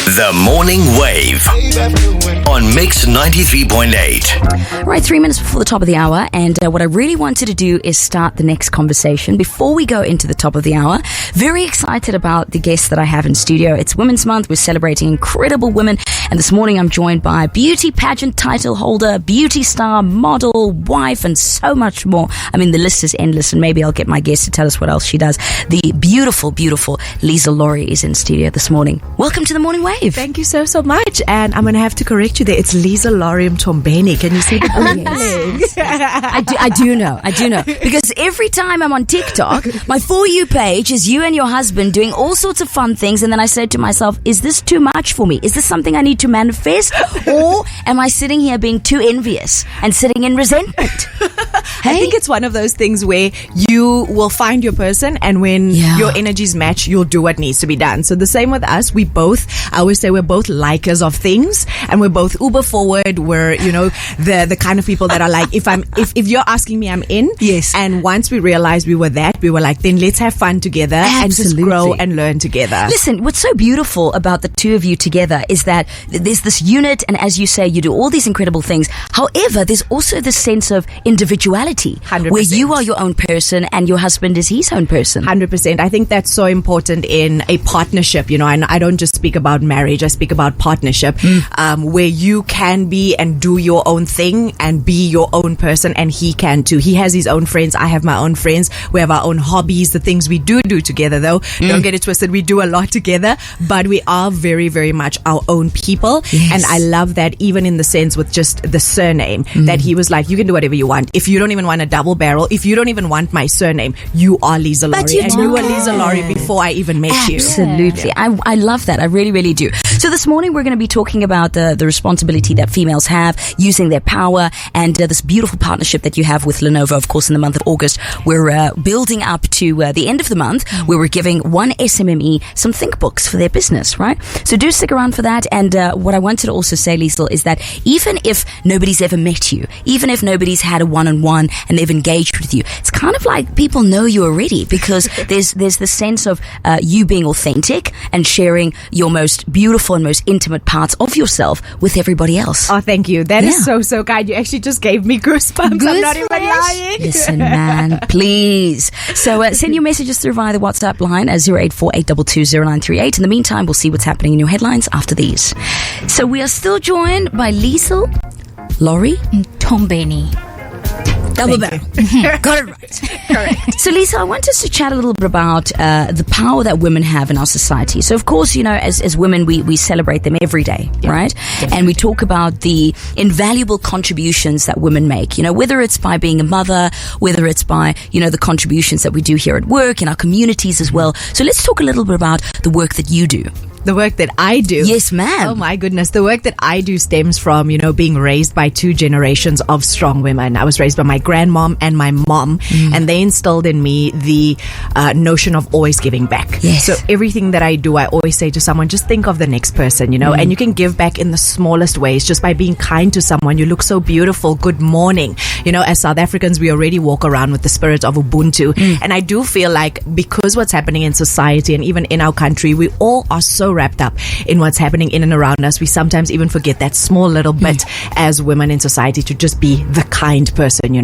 The Morning Wave on Mix 93.8. Right, 3 minutes before the top of the hour, and what I really wanted to do is start the next conversation before we go into the top of the hour. Very excited about the guests that I have in studio. It's Women's Month. We're celebrating incredible women, and this morning I'm joined by beauty pageant title holder, beauty star, model, wife, and so much more. I mean, the list is endless, and maybe I'll get my guest to tell us what else she does. The beautiful, beautiful Liesl Laurie is in studio this morning. Welcome to the Morning Wave. Thank you so much. And I'm going to have to correct you there. It's Liesl Laurie-Mthombeni. Can you see the legs? I do know. Because every time I'm on TikTok, my For You page is you and your husband doing all sorts of fun things. And then I say to myself, is this too much for me? Is this something I need to manifest? Or am I sitting here being too envious and sitting in resentment? I think it's one of those things where you will find your person, and when your energies match, you'll do what needs to be done. So the same with us. I always say we're both likers of things, and we're both uber forward. We're, the kind of people that are like, if you're asking me, I'm in. Yes. And once we realized we were like, then let's have fun together. Absolutely. And just grow and learn together. Listen, what's so beautiful about the two of you together is that there's this unit, and as you say, you do all these incredible things. However, there's also this sense of individuality 100%. where you are your own person and your husband is his own person. 100%. I think that's so important in a partnership, and I don't just speak about marriage, I speak about partnership, where you can be and do your own thing and be your own person, and he can too. He has his own friends, I have my own friends, we have our own hobbies, the things we do together though. Don't get it twisted, we do a lot together, but we are very, very much our own people. Yes. And I love that, even in the sense with just the surname, that he was like, you can do whatever you want. If you don't even want a double barrel, if you don't even want my surname, you are Liesl Laurie, and you were Liesl Laurie before I even met you. Absolutely. I love that. I really, really do. So this morning we're going to be talking about the responsibility that females have, using their power, and this beautiful partnership that you have with Lenovo, of course, in the month of August. We're building up to the end of the month, where we're giving one SMME some think books for their business, right? So do stick around for that. And what I wanted to also say, Liesl, is that even if nobody's ever met you, even if nobody's had a one-on-one and they've engaged with you, it's kind of like people know you already, because there's the sense of you being authentic and sharing your most beautiful and most intimate parts of yourself with everybody else. Oh, thank you. That is so kind. You actually just gave me goosebumps. I'm not even lying. Listen, man, please. So send your messages through via the WhatsApp line at 084-822-0938. In the meantime, we'll see what's happening in your headlines after these. So we are still joined by Liesl Laurie-Mthombeni. Double barrel. Got it right. Correct. So, Liesl, I want us to chat a little bit about the power that women have in our society. So, of course, as women, we celebrate them every day, right? Definitely. And we talk about the invaluable contributions that women make, whether it's by being a mother, whether it's by, the contributions that we do here at work, in our communities as well. So let's talk a little bit about the work that you do. The work that I do. Yes, ma'am. Oh my goodness. The work that I do stems from, being raised by two generations of strong women. I was raised by my grandmom and my mom, and they instilled in me the notion of always giving back. Yes. So everything that I do, I always say to someone, just think of the next person, and you can give back in the smallest ways, just by being kind to someone. You look so beautiful. Good morning. As South Africans, we already walk around with the spirit of Ubuntu. And I do feel like, because what's happening in society and even in our country, we all are so wrapped up in what's happening in and around us, we sometimes even forget that small little bit as women in society to just be the kind person,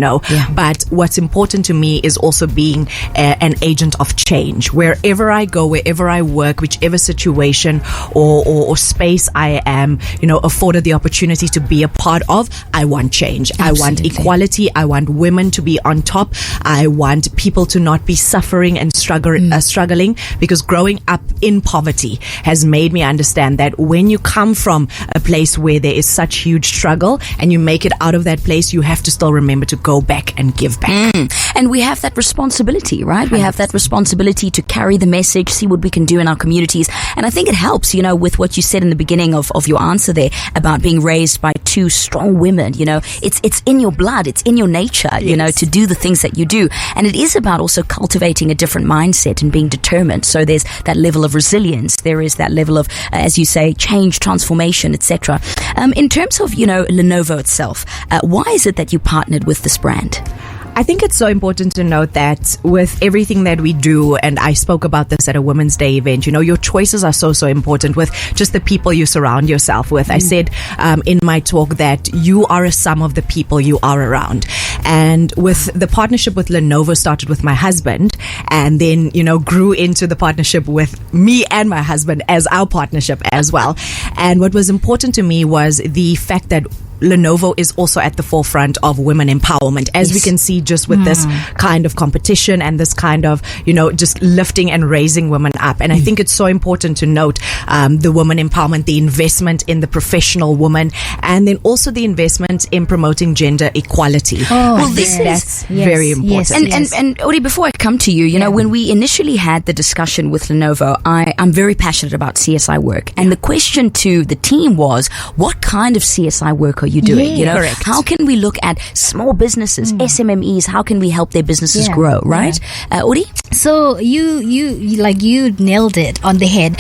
But what's important to me is also being an agent of change. Wherever I go, wherever I work, whichever situation or space I am, afforded the opportunity to be a part of, I want change. Absolutely. I want equality. I want women to be on top. I want people to not be suffering and struggling, because growing up in poverty has made me understand that when you come from a place where there is such huge struggle and you make it out of that place, you have to still remember to go back and give back. And we have that responsibility, right? We have that responsibility to carry the message, see what we can do in our communities. And I think it helps, with what you said in the beginning of your answer there about being raised by two strong women. It's in your blood, it's in your nature, to do the things that you do. And it is about also cultivating a different mindset and being determined. So there's that level of resilience. There is that level of, as you say, change, transformation, etc. In terms of, Lenovo itself, why is it that you partnered with this brand? I think it's so important to note that with everything that we do, and I spoke about this at a Women's Day event, your choices are so important with just the people you surround yourself with. I said in my talk that you are a sum of the people you are around. And with the partnership with Lenovo started with my husband, and then, grew into the partnership with me and my husband as our partnership as well. And what was important to me was the fact that Lenovo is also at the forefront of women empowerment, as we can see just with this kind of competition and this kind of, just lifting and raising women up. And I think it's so important to note the women empowerment, the investment in the professional woman, and then also the investment in promoting gender equality. That's very important. And Odi, before I come to you, when we initially had the discussion with Lenovo, I'm very passionate about CSI work. And the question to the team was, what kind of CSI work are you doing? Correct. How can we look at small businesses, SMMEs? How can we help their businesses grow? Right, Odi? So you nailed it on the head.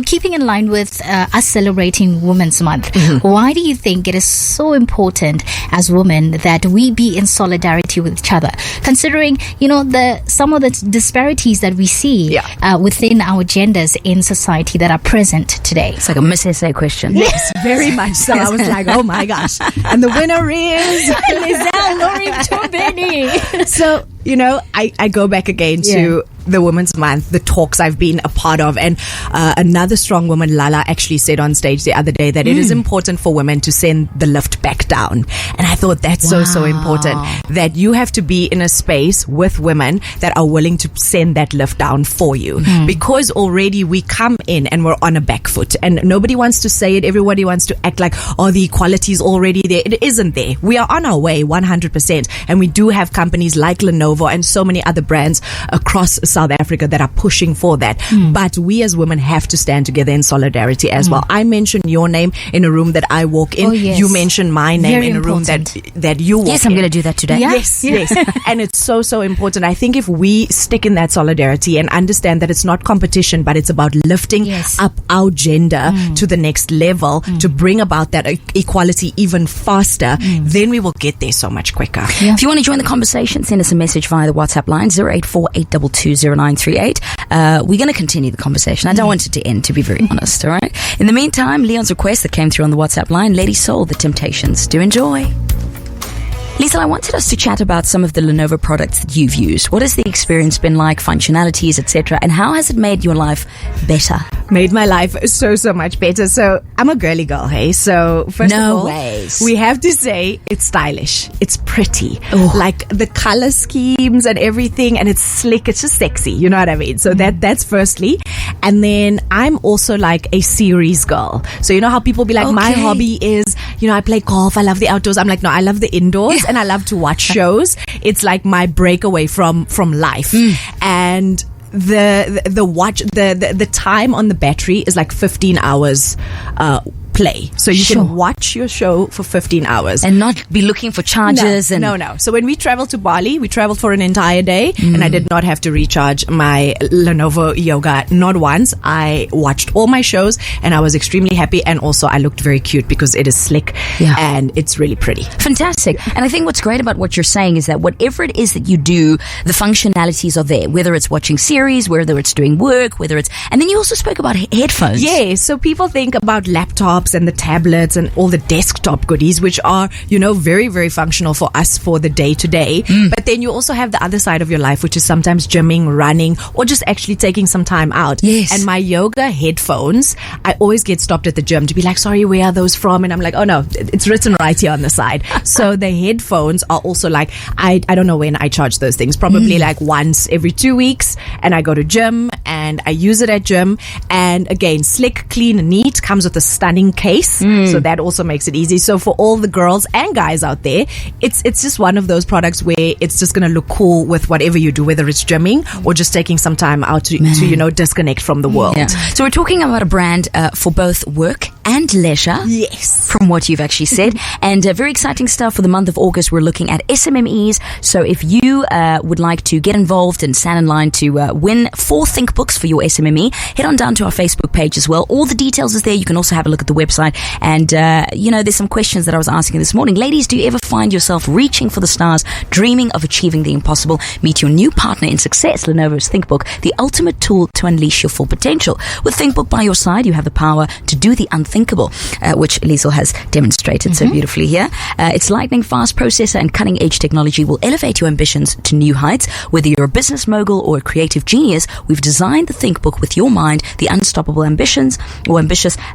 Keeping in line with us celebrating Women's Month, why do you think it is so important as women that we be in solidarity with each other? Considering some of the disparities that we see within our genders in society that are present today. It's like a Miss SA question. Yes, very much so. I was like, oh my gosh. And the winner is Liesl Laurie-Mthombeni. So, I go back again to the Women's Month, the talks I've been a part of, and another strong woman, Lala, actually said on stage the other day that it is important for women to send the lift back down. And I thought that's so important, that you have to be in a space with women that are willing to send that lift down for you, because already we come in and we're on a back foot, and nobody wants to say it. Everybody wants to act like, the equality is already there. It isn't there. We are on our way 100%, and we do have companies like Lenovo and so many other brands across South Africa that are pushing for that. But we as women have to stand together in solidarity as well. I mention your name in a room that I walk in. You mention my name in a room that you walk in. Yes, I'm going to do that today. Yes. And it's so important. I think if we stick in that solidarity and understand that it's not competition, but it's about lifting up our gender to the next level to bring about that equality even faster, then we will get there so much quicker. If you want to join the conversation, send us a message via the WhatsApp line 084-822-0938. We're going to continue the conversation. I don't want it to end, to be very honest. All right. In the meantime, Leon's request that came through on the WhatsApp line, Lady Soul, The Temptations. Do enjoy. Liesl, I wanted us to chat about some of the Lenovo products that you've used. What has the experience been like, functionalities, etc., and how has it made your life better? Made my life so much better. So I'm a girly girl, hey? So first of all, we have to say it's stylish. It's pretty. Like the color schemes and everything, and it's slick. It's just sexy. You know what I mean? So that's firstly. And then I'm also like a series girl. So you know how people be like, my hobby is, I play golf. I love the outdoors. I'm like, no, I love the indoors. And I love to watch shows. It's like my breakaway from life. And the time on the battery is like 15 hours play. So you can watch your show for 15 hours. And not be looking for charges. No. So when we traveled to Bali, we traveled for an entire day and I did not have to recharge my Lenovo Yoga, not once. I watched all my shows and I was extremely happy, and also I looked very cute because it is slick and it's really pretty. Fantastic. And I think what's great about what you're saying is that whatever it is that you do, the functionalities are there, whether it's watching series, whether it's doing work, and then you also spoke about headphones. Yeah, so people think about laptops and the tablets and all the desktop goodies, which are, very, very functional for us for the day to day. But then you also have the other side of your life, which is sometimes gymming, running, or just actually taking some time out. Yes. And my yoga headphones, I always get stopped at the gym to be like, sorry, where are those from? And I'm like, oh no, it's written right here on the side. So the headphones are also like, I don't know when I charge those things, probably like once every 2 weeks, and I go to gym and I use it at gym. And again, slick, clean, neat, comes with a stunning case, so that also makes it easy. So for all the girls and guys out there, it's just one of those products where it's just going to look cool with whatever you do, whether it's gymming or just taking some time out to disconnect from the world. So we're talking about a brand for both work and leisure. Yes, from what you've actually said. And very exciting stuff for the month of August. We're looking at SMMEs. So if you would like to get involved and stand in line to win 4 Think books for your SMME, head on down to our Facebook page as well. All the details is there. You can also have a look at the website website. And, there's some questions that I was asking this morning. Ladies, do you ever find yourself reaching for the stars, dreaming of achieving the impossible? Meet your new partner in success, Lenovo's ThinkBook, the ultimate tool to unleash your full potential. With ThinkBook by your side, you have the power to do the unthinkable, which Liesl has demonstrated so beautifully here. Its lightning-fast processor and cutting-edge technology will elevate your ambitions to new heights. Whether you're a business mogul or a creative genius, we've designed the ThinkBook with your mind, the unstoppable ambitious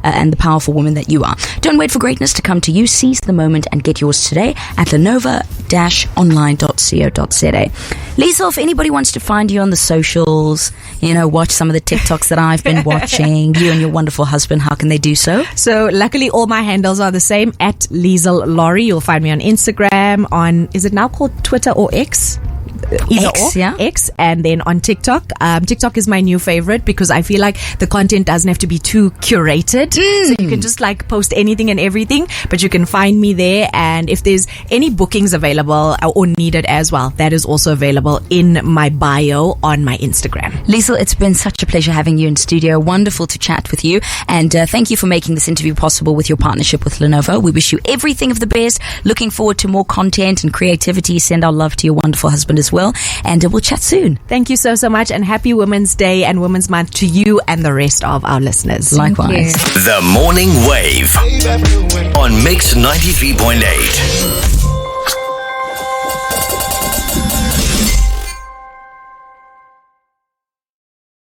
and the powerful woman that you are. Don't wait for greatness to come to you. Seize the moment and get yours today at lenovo-online.co.za. Liesl, if anybody wants to find you on the socials, watch some of the TikToks that I've been watching, you and your wonderful husband, how can they do so? So luckily all my handles are the same, at Liesl Laurie. You'll find me on Instagram, is it now called Twitter or X? X, and then on TikTok. TikTok is my new favorite because I feel like the content doesn't have to be too curated. So you can just post anything and everything, but you can find me there. And if there's any bookings available or needed as well, that is also available in my bio on my Instagram. Liesl, it's been such a pleasure having you in studio. Wonderful to chat with you. And thank you for making this interview possible with your partnership with Lenovo. We wish you everything of the best. Looking forward to more content and creativity. Send our love to your wonderful husband as well. And we'll chat soon. Thank you so much, and happy Women's Day and Women's Month to you and the rest of our listeners. Likewise. The Morning Wave on Mix 93.8.